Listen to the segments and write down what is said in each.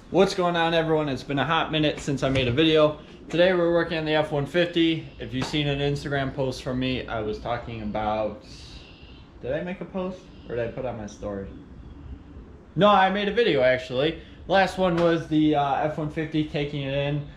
What's going on, everyone? It's been a hot minute since I made a video. Today we're working on the F150. If you've seen an Instagram post from me, I was talking about... Did I make a post? Or did I put on my story? No, I made a video actually. Last one was the F150, taking it in.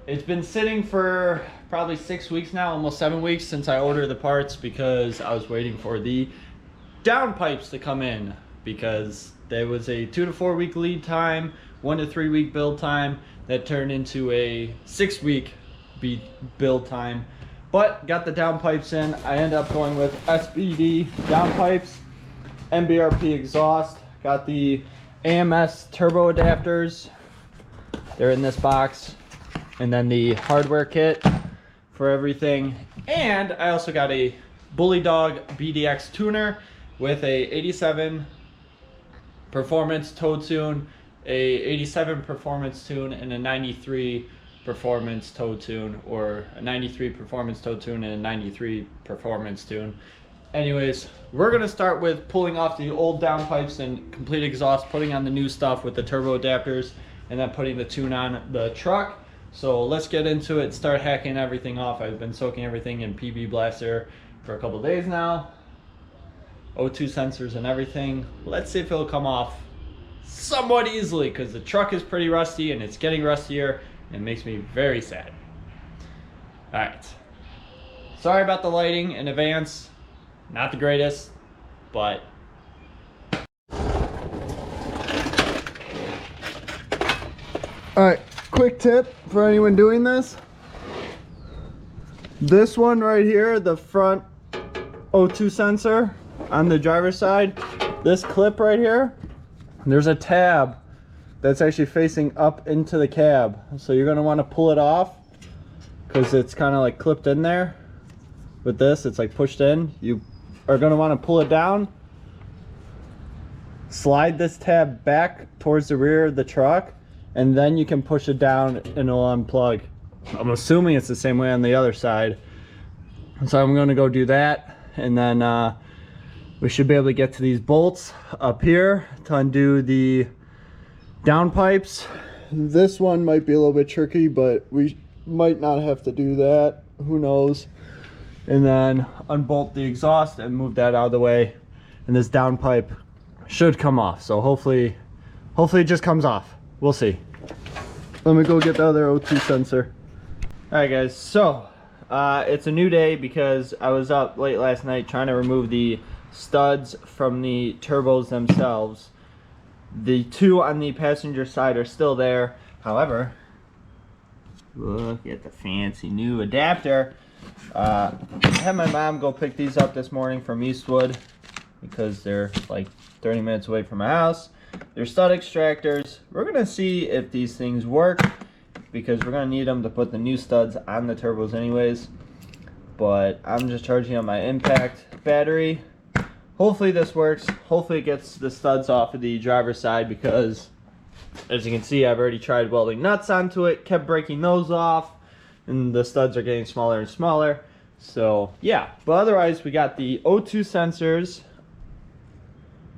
It's been sitting for probably 6 weeks now, almost 7 weeks since I ordered the parts, because I was waiting for the downpipes to come in, because there was a 2 to 4 week lead time, 1 to 3 week build time that turned into a 6 week build time. But got the downpipes in. I ended up going with SPD downpipes, MBRP exhaust, got the AMS turbo adapters. They're in this box, and then the hardware kit for everything. And I also got a Bully Dog BDX tuner with a 87 performance toe tune, a 87 performance tune, and a 93 performance toe tune, or a 93 performance toe tune and a 93 performance tune. Anyways, we're gonna start with pulling off the old downpipes and complete exhaust, putting on the new stuff with the turbo adapters, and then putting the tune on the truck. So let's get into it, start hacking everything off. I've been soaking everything in PB Blaster for a couple days now. O2 sensors and everything. Let's see if it'll come off somewhat easily, because the truck is pretty rusty and it's getting rustier, and it makes me very sad. Alright. Sorry about the lighting in advance. Not the greatest, but... Alright, quick tip for anyone doing this. This one right here, the front O2 sensor on the driver's side, this clip right here, there's a tab that's actually facing up into the cab. So you're going to want to pull it off, because it's kind of like clipped in there. With this, it's like pushed in. You are going to want to pull it down, slide this tab back towards the rear of the truck, and then you can push it down and it'll unplug. I'm assuming it's the same way on the other side. So I'm going to go do that, and then we should be able to get to these bolts up here to undo the downpipes. This one might be a little bit tricky, but we might not have to do that. Who knows? And then unbolt the exhaust and move that out of the way, and this downpipe should come off. So hopefully it just comes off. We'll see. Let me go get the other O2 sensor. All right, guys. So it's a new day because I was up late last night trying to remove the studs from the turbos themselves. The two on the passenger side are still there. However, look at the fancy new adapter. I had my mom go pick these up this morning from Eastwood, because they're like 30 minutes away from my house. They're stud extractors. We're gonna see if these things work, because we're gonna need them to put the new studs on the turbos anyways. But I'm just charging on my impact battery. Hopefully this works. Hopefully it gets the studs off of the driver's side, because as you can see, I've already tried welding nuts onto it, kept breaking those off, and the studs are getting smaller and smaller. So yeah, but otherwise we got the O2 sensors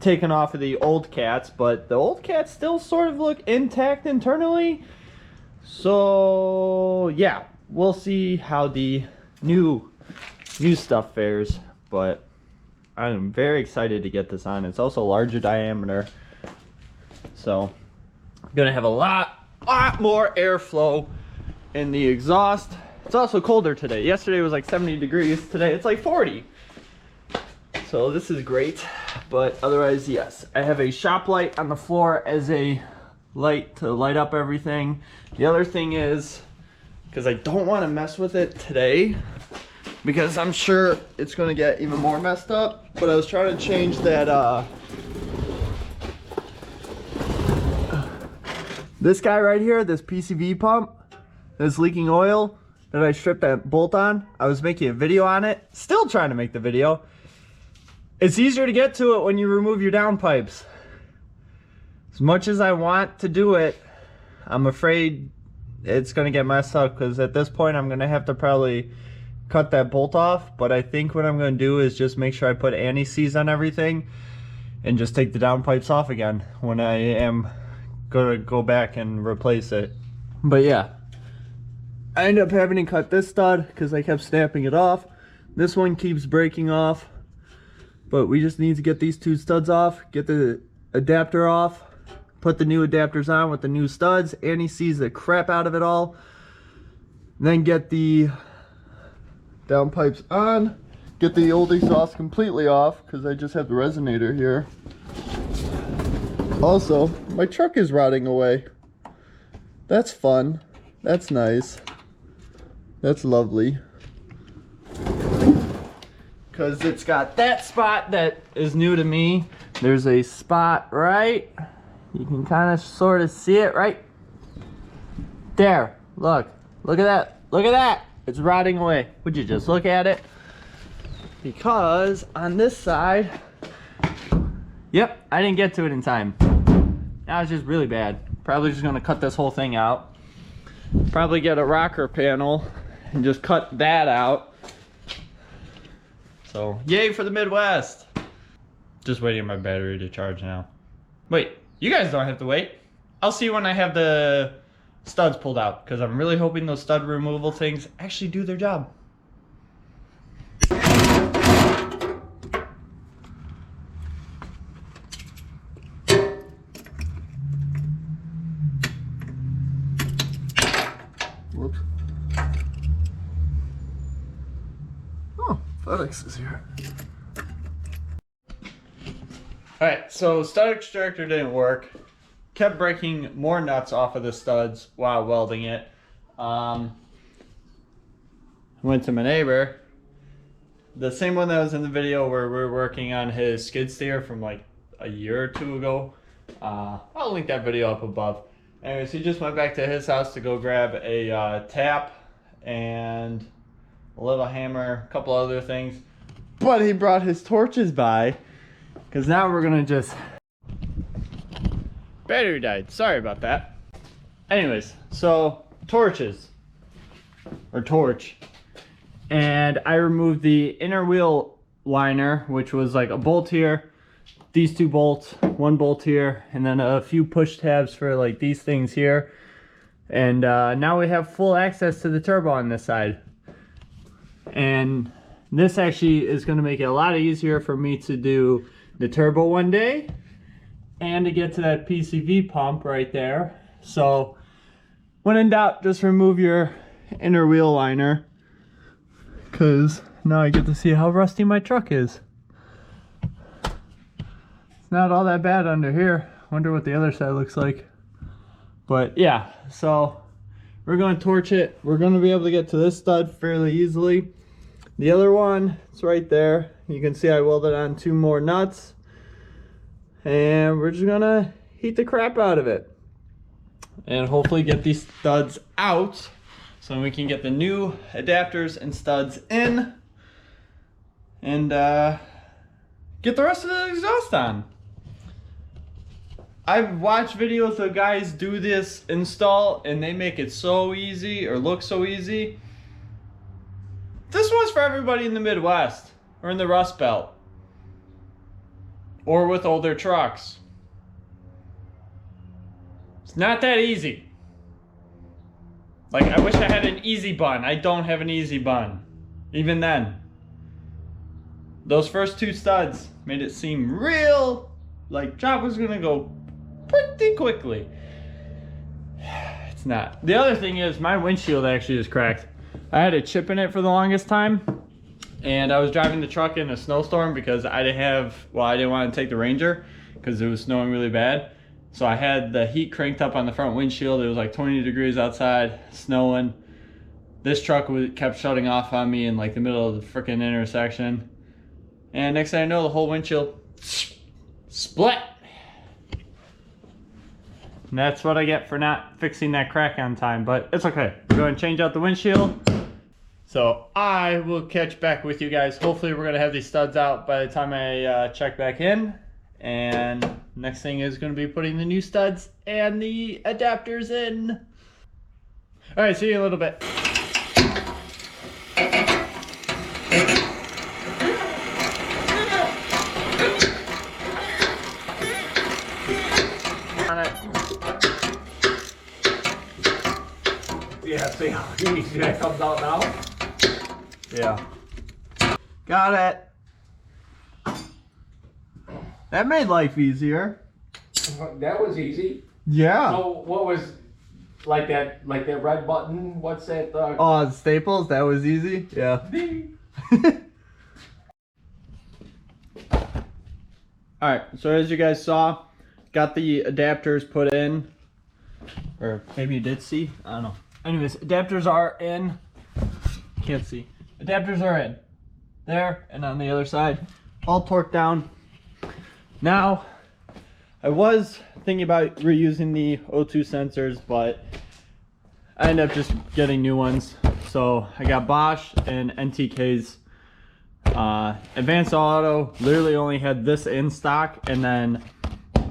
taken off of the old cats, but the old cats still sort of look intact internally. So yeah, we'll see how the new stuff fares, but I'm very excited to get this on. It's also larger diameter, so I'm gonna have a lot more airflow in the exhaust. It's also colder today. Yesterday was like 70 degrees. Today it's like 40. So this is great. But otherwise, yes, I have a shop light on the floor as a light to light up everything. The other thing is, because I don't want to mess with it today, because I'm sure it's going to get even more messed up, but I was trying to change that this guy right here, this PCV pump that's leaking oil that I stripped that bolt on. I was making a video on it, still trying to make the video. It's easier to get to it when you remove your downpipes. As much as I want to do it, I'm afraid it's going to get messed up, because at this point I'm going to have to probably cut that bolt off. But I think what I'm going to do is just make sure I put anti-seize on everything and just take the downpipes off again when I am gonna go back and replace it. But yeah, I ended up having to cut this stud because I kept snapping it off. This one keeps breaking off, but we just need to get these two studs off, get the adapter off, put the new adapters on with the new studs. Annie sees the crap out of it all. Then get the downpipes on, get the old exhaust completely off because I just have the resonator here. Also, my truck is rotting away. That's fun. That's nice. That's lovely. Because it's got that spot that is new to me. There's a spot right. You can kind of sort of see it right there. Look. Look at that. Look at that. It's rotting away. Would you just look at it? Because on this side, yep, I didn't get to it in time. Now it's just really bad. Probably just gonna cut this whole thing out. Probably get a rocker panel and just cut that out. So, yay for the Midwest. Just waiting on my battery to charge now. Wait, you guys don't have to wait. I'll see you when I have the studs pulled out, because I'm really hoping those stud removal things actually do their job. Whoops. Oh, FedEx is here. Alright, so stud extractor didn't work. Kept breaking more nuts off of the studs while welding it. Went to my neighbor, the same one that was in the video where we were working on his skid steer from like a year or two ago. I'll link that video up above. Anyways, he just went back to his house to go grab a tap and a little hammer, a couple other things. But he brought his torches by, because now we're gonna just... Battery died, sorry about that. Anyways, so torches, or torch. And I removed the inner wheel liner, which was like a bolt here, these two bolts, one bolt here, and then a few push tabs for like these things here. And now we have full access to the turbo on this side. And this actually is going to make it a lot easier for me to do the turbo one day and to get to that PCV pump right there. So when in doubt, just remove your inner wheel liner, because now I get to see how rusty my truck is. It's not all that bad under here. Wonder what the other side looks like. But yeah, so we're going to torch it. We're going to be able to get to this stud fairly easily. The other one, it's right there. You can see I welded on 2 more nuts. And we're just going to heat the crap out of it. And hopefully get these studs out so we can get the new adapters and studs in. And get the rest of the exhaust on. I've watched videos of guys do this install and they make it so easy, or look so easy. This one's for everybody in the Midwest or in the Rust Belt or with older trucks. It's not that easy. Like, I wish I had an easy bun. I don't have an easy bun. Even then. Those first 2 studs made it seem real, like job was gonna go pretty quickly. It's not. The other thing is my windshield actually is cracked. I had a chip in it for the longest time, and I was driving the truck in a snowstorm because I didn't want to take the Ranger because it was snowing really bad. So I had the heat cranked up on the front windshield. It was like 20 degrees outside, snowing. This truck kept shutting off on me in like the middle of the freaking intersection. And next thing I know, the whole windshield split. And that's what I get for not fixing that crack on time, but it's okay. We're going to change out the windshield. So I will catch back with you guys. Hopefully we're going to have these studs out by the time I check back in. And next thing is going to be putting the new studs and the adapters in. All right, see you in a little bit. On it. Yeah, see how easy that comes out now? Yeah. Got it. That made life easier. That was easy. Yeah. So what was like that red button? What's that? Oh, staples, that was easy. Yeah. Alright, so as you guys saw, got the adapters put in. Or maybe you did see. I don't know. Anyways, adapters are in. Can't see. Adapters are in. There and on the other side. All torqued down. Now, I was thinking about reusing the O2 sensors, but I ended up just getting new ones. So I got Bosch and NTK's. Advanced Auto literally only had this in stock, and then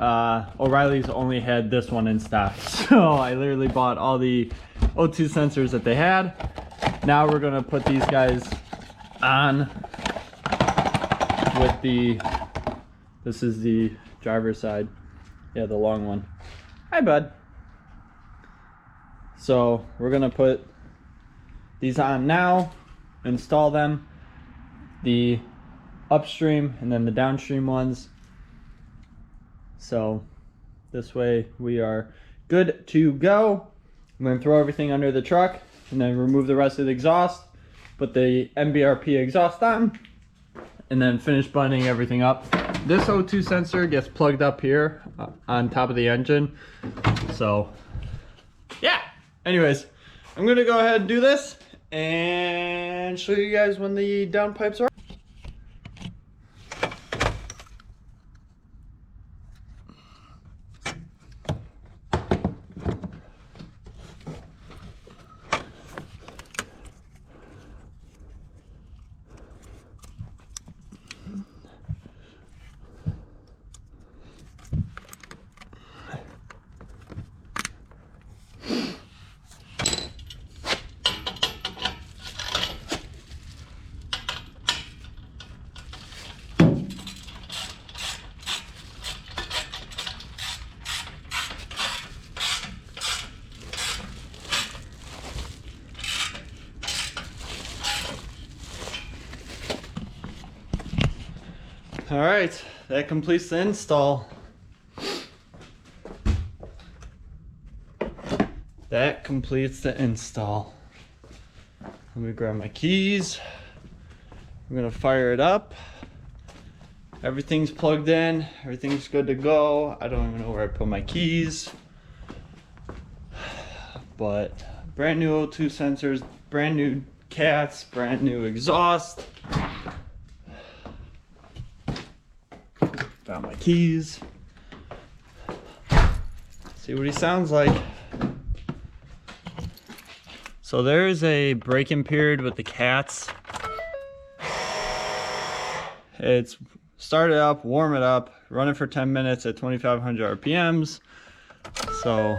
O'Reilly's only had this one in stock. So I literally bought all the O2 sensors that they had. Now we're gonna put these guys on with the, this is the driver's side. Yeah, the long one. Hi, bud. So we're gonna put these on now, install them, the upstream and then the downstream ones. So this way we are good to go. I'm gonna throw everything under the truck and then remove the rest of the exhaust, put the MBRP exhaust on, and then finish buttoning everything up. This O2 sensor gets plugged up here on top of the engine. So yeah, anyways, I'm gonna go ahead and do this and show you guys when the downpipes are. All right, that completes the install. That completes the install. Let me grab my keys. I'm gonna fire it up. Everything's plugged in, everything's good to go. I don't even know where I put my keys. But brand new O2 sensors, brand new cats, brand new exhaust. Found my keys. See what he sounds like. So there's a break-in period with the cats. It's start it up, warm it up, run it for 10 minutes at 2,500 RPMs. So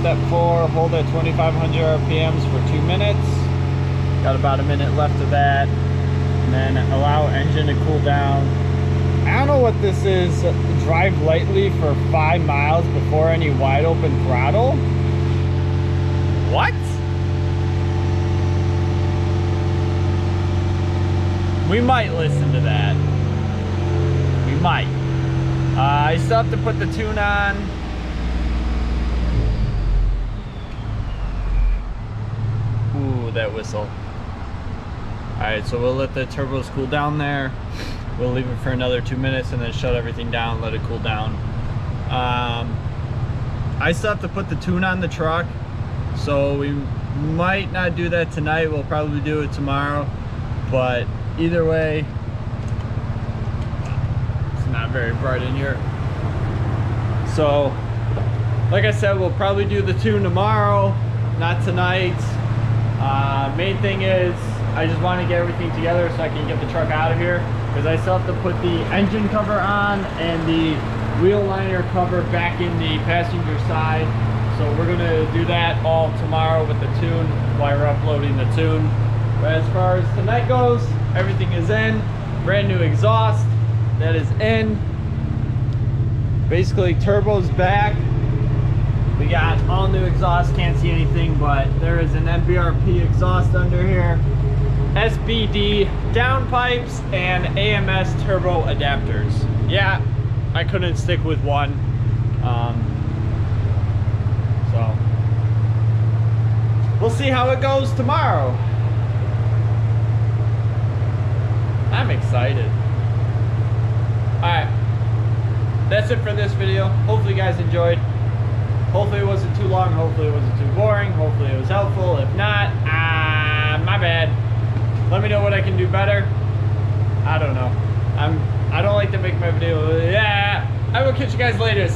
step 4, hold at 2,500 RPMs for 2 minutes. Got about a minute left of that. And then allow engine to cool down. I don't know what this is. Drive lightly for 5 miles before any wide open throttle. What? We might listen to that. We might. I still have to put the tune on. Ooh, that whistle. Alright, so we'll let the turbos cool down there. We'll leave it for another 2 minutes and then shut everything down, let it cool down. I still have to put the tune on the truck, so we might not do that tonight. We'll probably do it tomorrow, but either way, it's not very bright in here. So, like I said, we'll probably do the tune tomorrow. not tonight. Main thing is I just want to get everything together so I can get the truck out of here, because I still have to put the engine cover on and the wheel liner cover back in the passenger side. So we're gonna do that all tomorrow with the tune while we're uploading the tune. But as far as tonight goes, everything is in. Brand new exhaust, that is in. Basically turbo's back. We got all new exhaust, can't see anything, but there is an MBRP exhaust under here. SPD downpipes and AMS turbo adapters. Yeah, I couldn't stick with one. So we'll see how it goes tomorrow. I'm excited. Alright, that's it for this video. Hopefully you guys enjoyed. Hopefully it wasn't too long, hopefully it wasn't too boring, hopefully it was helpful. If not, my bad. Let me know what I can do better. I don't know. I don't like to make my video. Yeah, I will catch you guys later.